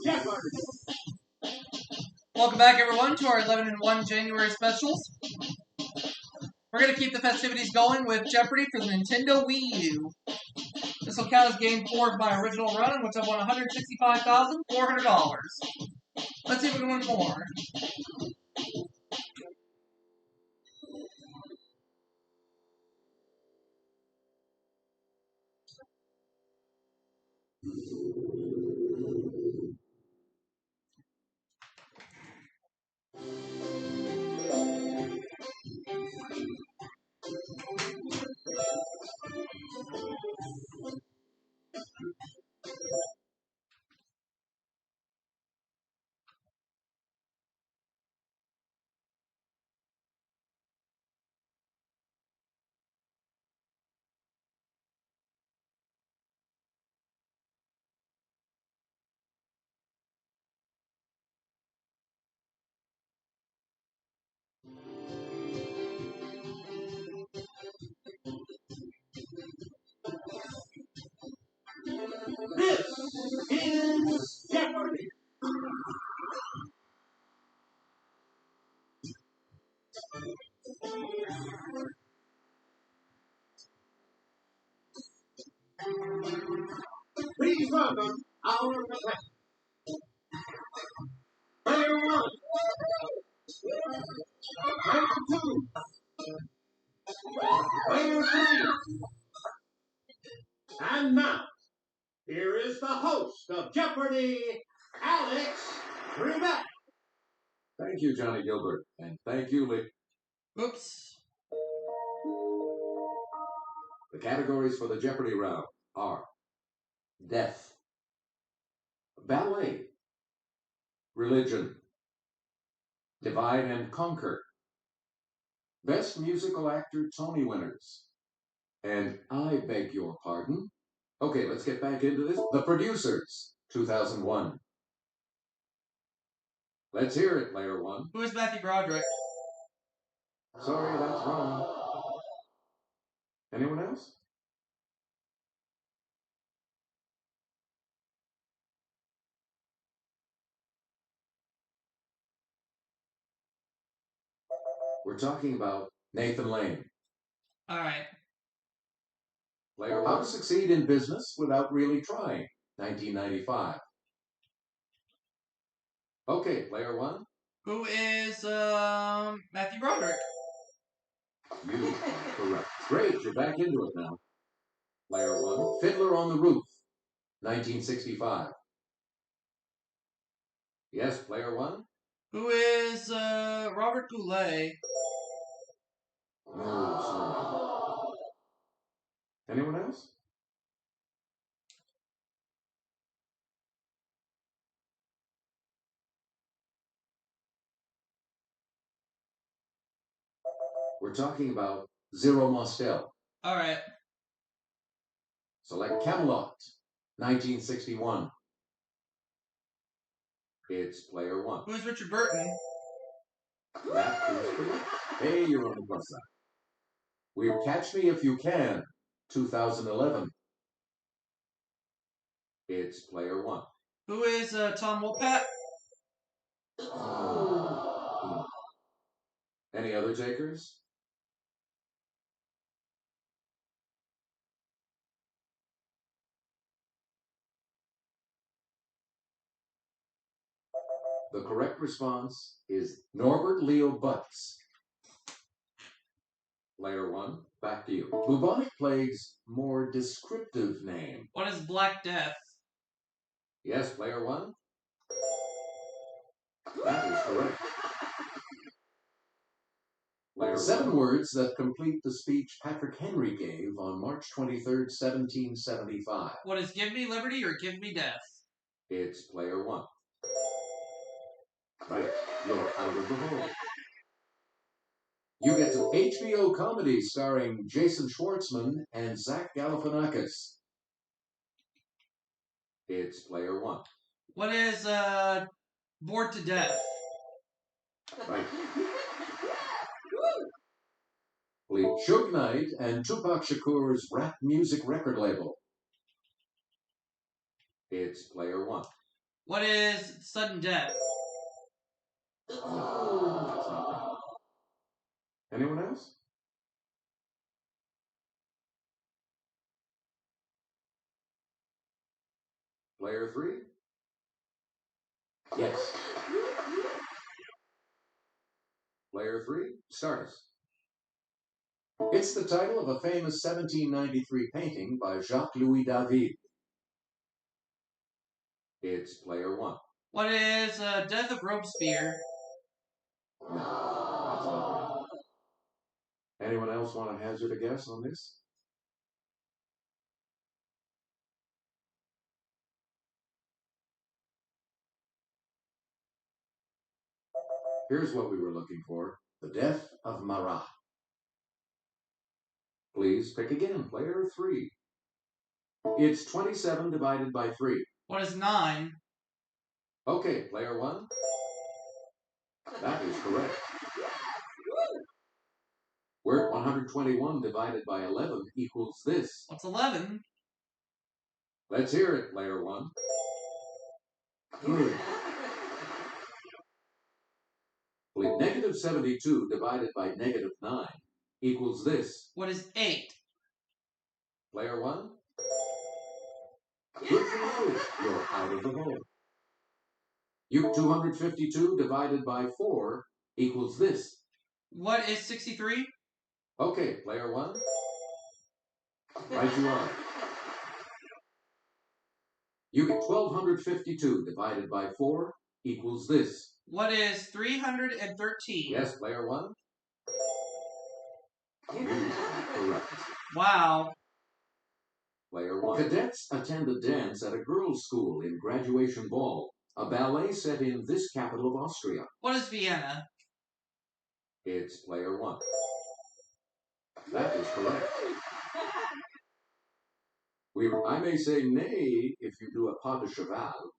Jeopardy! Welcome back, everyone, to our 11-1 January specials. We're going to keep the festivities going with Jeopardy for the Nintendo Wii U. This will count as game 4 of my original run, in which I've won $165,400. Let's see if we can win more. This is Jeopardy! Please welcome our contestants. Player 1. Player 2. Player 3. And now, here is the host of Jeopardy, Alex Trebek. Thank you, Johnny Gilbert, and thank you, Lee. Oops. The categories for the Jeopardy round are death, ballet, religion, divide and conquer, best musical actor Tony winners, and I beg your pardon. Okay, let's get back into this. The producers, 2001. Let's hear it, player 1. Who is Matthew Broderick? Sorry, that's wrong. Anyone else? We're talking about Nathan Lane. All right. Player 1. How to Succeed in Business Without Really Trying, 1995. Okay, player 1. Who is Matthew Broderick? You are correct. Great, you're back into it now. Player 1. Fiddler on the Roof, 1965. Yes, player 1. Who is Robert Goulet? No, sorry. Anyone else? We're talking about Zero Mostel. All right. Select Camelot, 1961. It's player 1. Who is Richard Burton? That is correct. Hey, you're on the plus side. We're Catch Me If You Can, 2011. It's player 1. Who is Tom Wopat? Any other takers? The correct response is Norbert Leo Butz. Player 1, back to you. Bubonic plague's more descriptive name. What is Black Death? Yes, player 1. That is correct. Player 7 words that complete the speech Patrick Henry gave on March 23rd, 1775. What is Give Me Liberty or Give Me Death? It's player 1. Right, you're out of the hole. You get to HBO comedy starring Jason Schwartzman and Zach Galifianakis. It's player 1. What is Bored to Death? Right. Suge Knight and Tupac Shakur's rap music record label. It's player 1. What is sudden death? No, that's not right. Anyone else? Player 3? Yes. Player 3, start us. It's the title of a famous 1793 painting by Jacques-Louis David. It's player 1. What is Death of Robespierre? No, that's not right. Anyone else want to hazard a guess on this? Here's what we were looking for. The Death of Marat. Please pick again, player 3. It's 27 divided by 3. What is 9? Okay, player 1. That is correct. We're at 121 divided by 11 equals this. What's 11? Let's hear it, player 1. Good. Negative 72 divided by negative 9 equals this. What is 8? Player 1. Good for you. You're out of the hole. 252 divided by 4 equals this. What is 63? Okay, player 1. Right you are. You get 1252 divided by 4 equals this. What is 313? Yes, player 1. Correct. Wow. Player 1. Cadets attend a dance at a girls' school in graduation ball, a ballet set in this capital of Austria. What is Vienna? It's player 1. That is correct. I may say nay if you do a pas de cheval,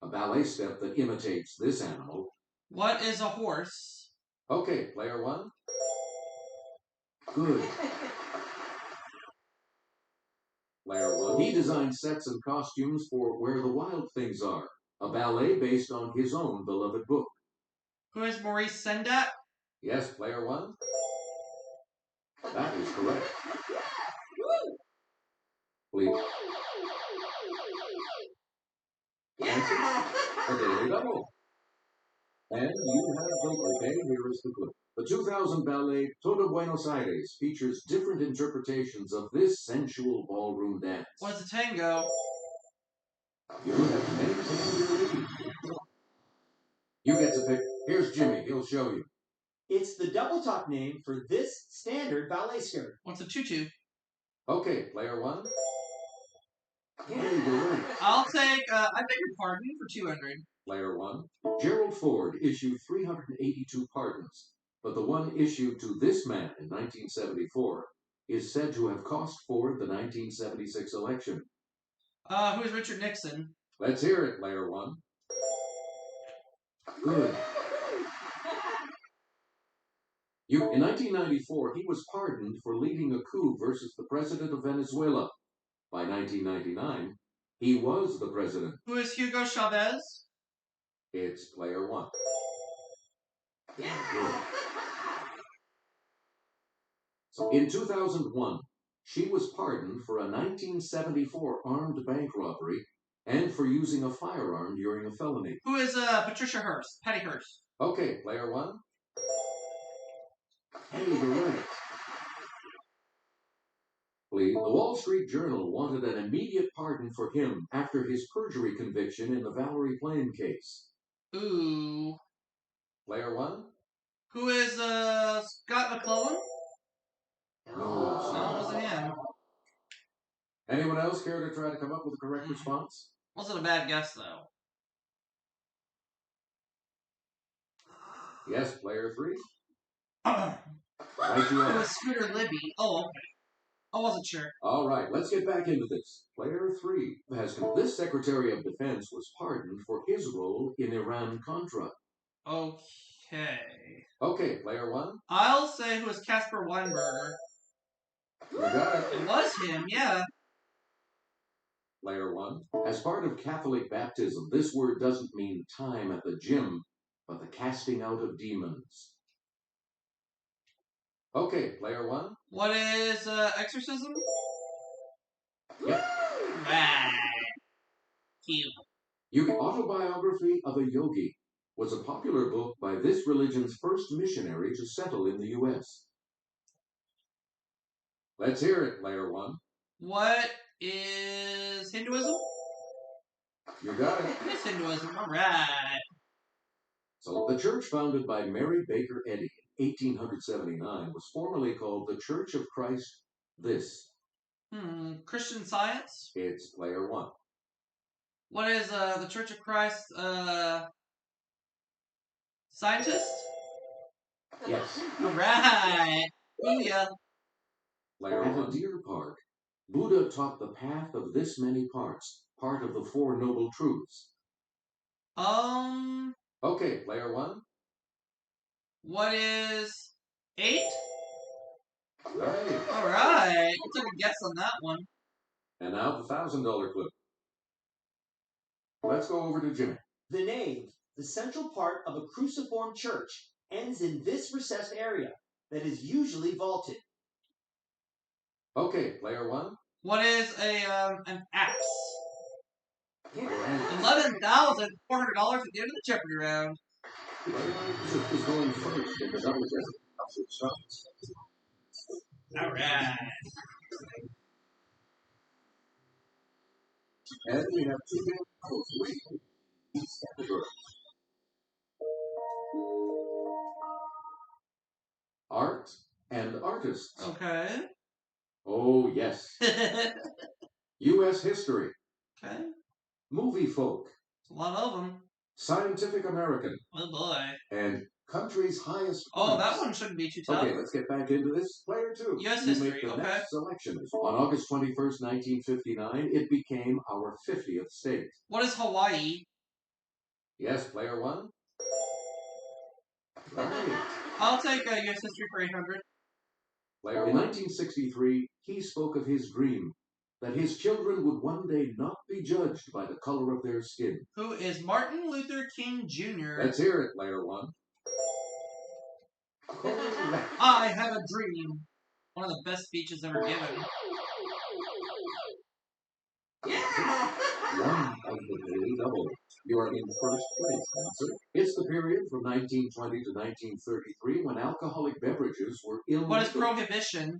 a ballet step that imitates this animal. What is a horse? Okay, player 1. Good. Player 1. He designed sets and costumes for Where the Wild Things Are, a ballet based on his own beloved book. Who is Maurice Sendak? Yes, player 1. That is correct. Please. Answer. A daily double. And you have the okay, here is the clue. The 2000 ballet Todo Buenos Aires features different interpretations of this sensual ballroom dance. What's a tango? You have maintained your lead. You get to pick. Here's Jimmy. He'll show you. It's the double top name for this standard ballet skirt. What's a tutu? Okay, player 1. Hey, you're right. I'll take, I beg your pardon, for 200. Player 1. Gerald Ford issued 382 pardons, but the one issued to this man in 1974 is said to have cost Ford the 1976 election. Who is Richard Nixon? Let's hear it, player 1. Good. In 1994, he was pardoned for leading a coup versus the president of Venezuela. By 1999, he was the president. Who is Hugo Chavez? It's player 1. Good. So in 2001, she was pardoned for a 1974 armed bank robbery and for using a firearm during a felony. Who is Patricia Hearst? Patty Hearst. Okay, player 1. Hey, you're right. Please. The Wall Street Journal wanted an immediate pardon for him after his perjury conviction in the Valerie Plame case. Ooh. Player 1. Who is Scott McClellan? No, it's No, it not. wasn't him. Anyone else care to try to come up with a correct response? Wasn't a bad guess, though. Yes, player 3. Right, you it are. was Scooter Libby. Oh, okay. I wasn't sure. All right, let's get back into this. Player 3 this Secretary of Defense was pardoned for his role in Iran-Contra. Okay. Okay, player 1. I'll say who was Casper Weinberger. You got it. It was him, yeah. Player 1. As part of Catholic baptism, this word doesn't mean time at the gym, but the casting out of demons. Okay, Player 1. What is exorcism? Yep. Right. Cute. Autobiography of a Yogi was a popular book by this religion's first missionary to settle in the U.S. Let's hear it, Player 1. What is Hinduism? You got it. It is Hinduism. All right. So the church founded by Mary Baker Eddy in 1879 was formerly called the Church of Christ This. Christian Science? It's Player 1. What is the Church of Christ scientist? Yes. All right. Yeah. Player 1. At a deer park, Buddha taught the path of this many parts, part of the Four Noble Truths. Okay, Player 1. What is 8? Right. All right. I took a guess on that one. And now the $1,000 clip. Let's go over to Jimmy. The nave, the central part of a cruciform church, ends in this recessed area that is usually vaulted. Okay, Player 1. What is an axe? Yeah. $11,400 at the end of the Jeopardy round. Is going first in the double Jeopardy. All right. And we have 2 games waiting in each category. Art and artists. Okay. Oh, yes. U.S. history. Okay. Movie folk. A lot of them. Scientific American. Oh boy. And country's highest Oh, points. that one shouldn't be too tough. Okay, let's get back into this. Player 2. U.S. You history, make the okay. next selection. On August 21st, 1959, it became our 50th state. What is Hawaii? Yes, Player 1. Right. I'll take U.S. history for 800. Player 1. In 1963, he spoke of his dream that his children would one day not be judged by the color of their skin. Who is Martin Luther King Jr.? Let's hear it, Player 1. I have a dream. One of the best speeches ever given. Yeah! One of the Daily Double. You are in first place, answer. It's the period from 1920 to 1933 when alcoholic beverages were illegal. What is prohibition?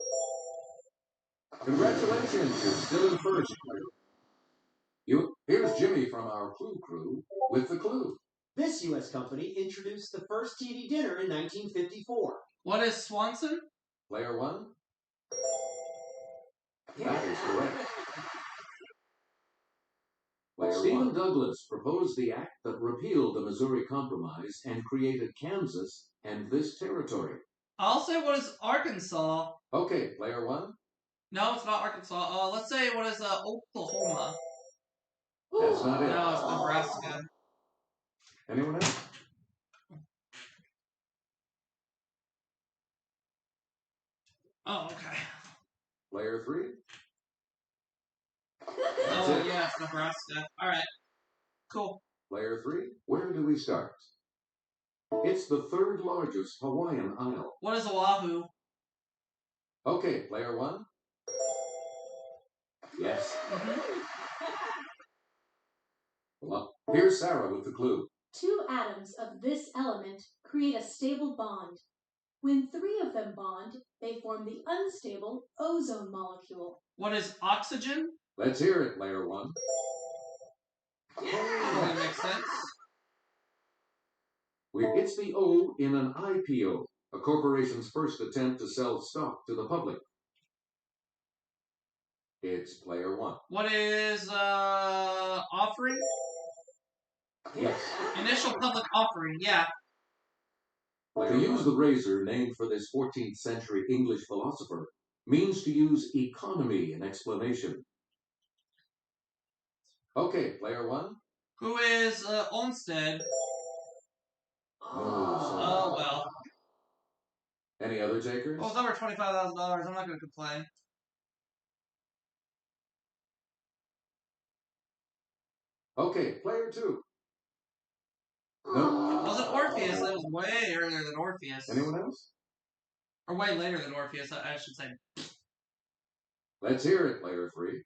Congratulations, you're still in first, player. Here's Jimmy from our Clue Crew with the clue. This U.S. company introduced the first TV dinner in 1954. What is Swanson? Player 1. That is correct. Stephen Douglas proposed the act that repealed the Missouri Compromise and created Kansas and this territory. I'll say what is Arkansas. Okay, Player 1. No, it's not Arkansas. Let's say what is Oklahoma. That's not it. No, it's Nebraska. Anyone else? Oh, okay. Player 3. Oh, yeah, it's Nebraska. All right. Cool. Player 3. Where do we start? It's the third largest Hawaiian isle. What is Oahu? Okay, Player 1. Yes. Well, here's Sarah with the clue. 2 atoms of this element create a stable bond. When 3 of them bond, they form the unstable ozone molecule. What is oxygen? Let's hear it, Player 1. That makes sense. It's the O in an IPO, a corporation's first attempt to sell stock to the public. It's Player 1. What is offering? Yes. Initial public offering, yeah. To use the razor named for this 14th century English philosopher means to use economy in explanation. Okay, Player 1. Who is Olmsted? Oh, well. Any other takers? Well, it's over $25,000. I'm not going to complain. Okay, player 2. It No. wasn't Orpheus. That was way earlier than Orpheus. Anyone else? Or way later than Orpheus, I should say. Let's hear it, player 3.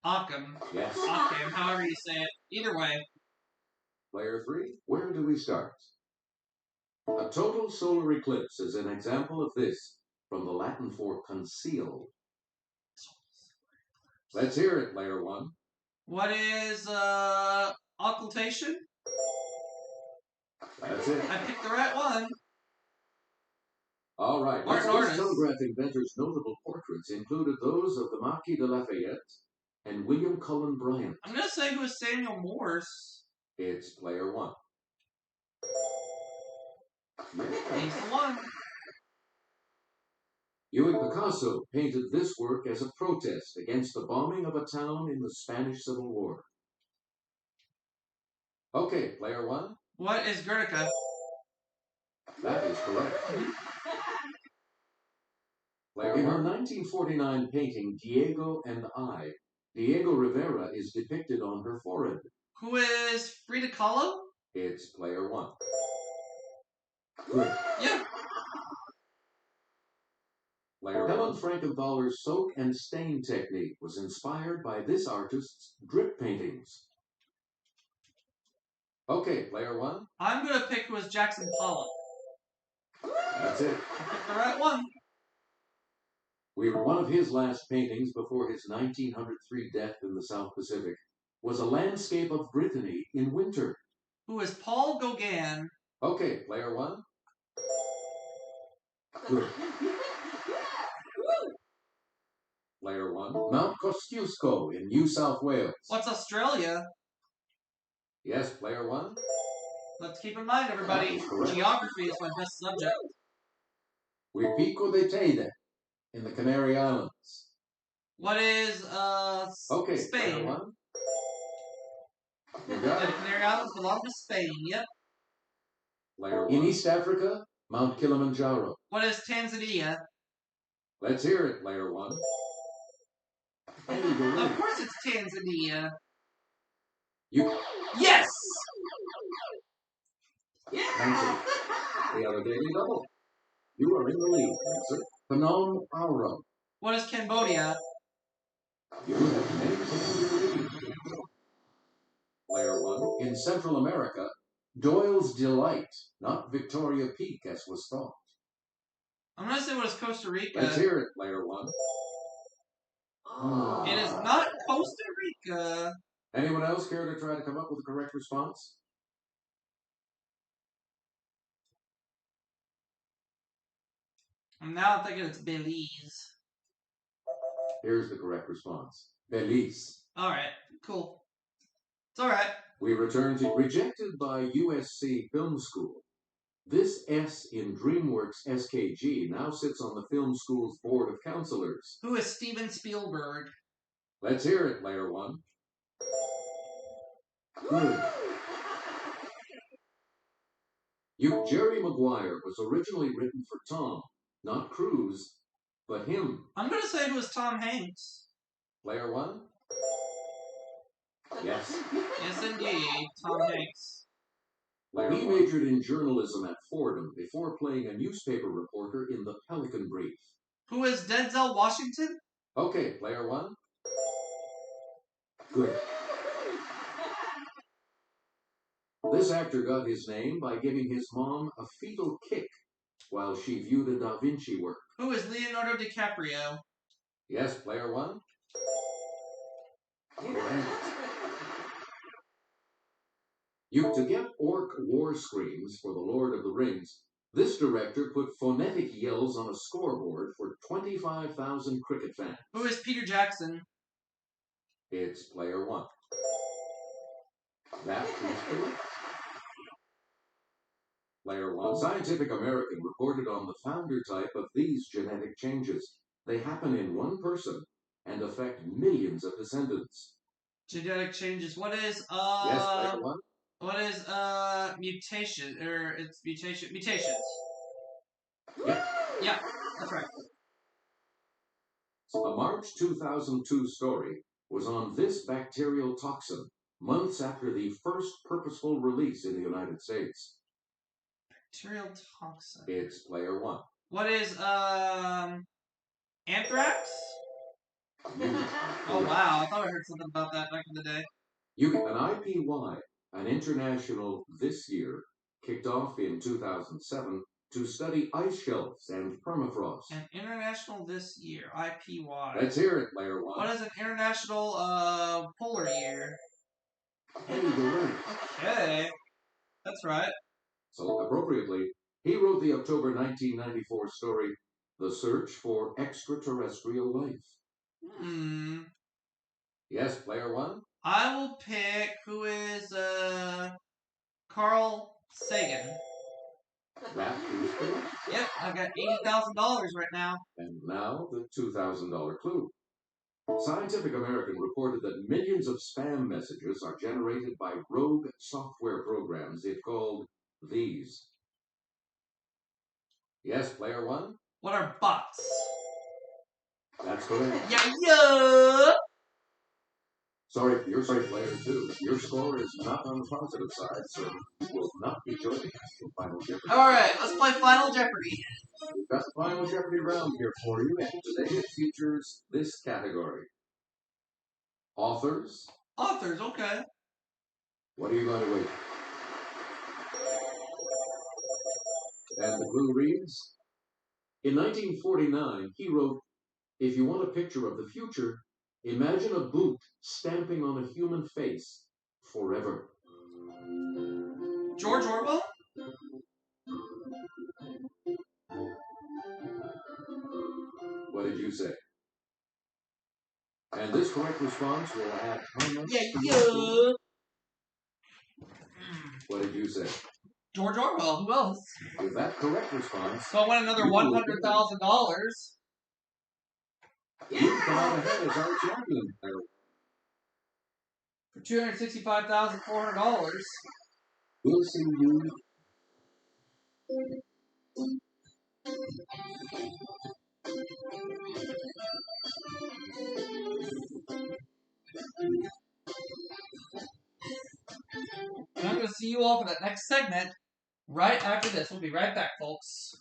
Occam. Yes. Occam, however you say it. Either way. Player 3, where do we start? A total solar eclipse is an example of this, from the Latin for concealed. Let's hear it, player 1. What is, occultation? That's it. I picked the right one. All right, Martin this Artis. telegraph inventor's notable portraits included those of the Marquis de Lafayette and William Cullen Bryant. I'm going to say who is Samuel Morse. It's player 1. He's the one. Ewing Picasso painted this work as a protest against the bombing of a town in the Spanish Civil War. Okay, player 1. What is Guernica? That is correct. Player 1. In her 1949 painting, Diego and I, Diego Rivera is depicted on her forehead. Who is Frida Kahlo? It's player 1. Good. Yeah. Player Helen Frankenthaler's soak and stain technique was inspired by this artist's drip paintings. Okay, player 1. I'm going to pick who is Jackson Pollock. That's it. I picked the right one. One of his last paintings before his 1903 death in the South Pacific was a landscape of Brittany in winter. Who is Paul Gauguin? Okay, player 1. Good. Player 1. Mount Kosciuszko in New South Wales. What's Australia? Yes, player 1. Let's keep in mind, everybody, geography is my best subject. Pico de Teide in the Canary Islands. What is, Okay, Spain? player 1. You The got it. Canary Islands belong to Spain, yep. Player 1. In East Africa, Mount Kilimanjaro. What is Tanzania? Let's hear it, player 1. Of course it's Tanzania. Yes! Yeah! We have a daily double. You are in the lead, Nancy. Phnom Aurum. What is Cambodia? You have maintained your lead. Player 1. In Central America, Doyle's Delight, not Victoria Peak as was thought. I'm going to say what is Costa Rica. Let's hear it, player 1. It is not Costa Rica. Anyone else care to try to come up with a correct response? And now I'm thinking it's Belize. Here's the correct response. Belize. Alright, cool. It's alright. We return to rejected by USC Film School. This S in DreamWorks SKG now sits on the film school's board of counselors. Who is Steven Spielberg? Let's hear it, player 1. Good. Jerry Maguire was originally written for Tom, not Cruise, but him. I'm going to say it was Tom Hanks. Player 1? Yes. Yes, indeed. Tom Hanks. He majored in journalism at Fordham before playing a newspaper reporter in the Pelican Brief. Who is Denzel Washington? Okay, player 1. Good. This actor got his name by giving his mom a fetal kick while she viewed a Da Vinci work. Who is Leonardo DiCaprio? Yes, player 1. To get orc war screams for The Lord of the Rings, this director put phonetic yells on a scoreboard for 25,000 cricket fans. Who is Peter Jackson? It's player 1. That is correct. Player 1. Scientific American reported on the founder type of these genetic changes. They happen in one person and affect millions of descendants. Genetic changes. What is, Yes, player 1. What is, mutation, or it's mutations. Yep. Yeah, that's right. A March 2002 story was on this bacterial toxin, months after the first purposeful release in the United States. Material toxin. It's player one. What is, anthrax? Oh, wow. I thought I heard something about that back in the day. An IPY, an international this year, kicked off in 2007 to study ice shelves and permafrost. An international this year, IPY. Let's hear it, player one. What is an international, polar year? Hey, you're right. Okay. That's right. So, appropriately, he wrote the October 1994 story, The Search for Extraterrestrial Life. Yes, player one? I will pick who is, Carl Sagan. That is correct. Yep, I've got $80,000 right now. And now the $2,000 clue. Scientific American reported that millions of spam messages are generated by rogue software programs it called these. Yes, player one? What are bots? That's correct. Yeah! Sorry, player two. Your score is not on the positive side, so you will not be joining us for Final Jeopardy. Alright, let's play Final Jeopardy. We've got the Final Jeopardy round here for you, and today it features this category. Authors. Authors, okay. What are you going to wait? And the clue reads, in 1949, he wrote, if you want a picture of the future, imagine a boot stamping on a human face forever. George Orwell? What did you say? And this correct response will add how much? Yeah. What did you say? George Orwell, who else? With that correct response, So I won another $100,000. you come out ahead as our champion. For $265,400. We'll see you. And I'm going to see you all for that next segment right after this. We'll be right back, folks.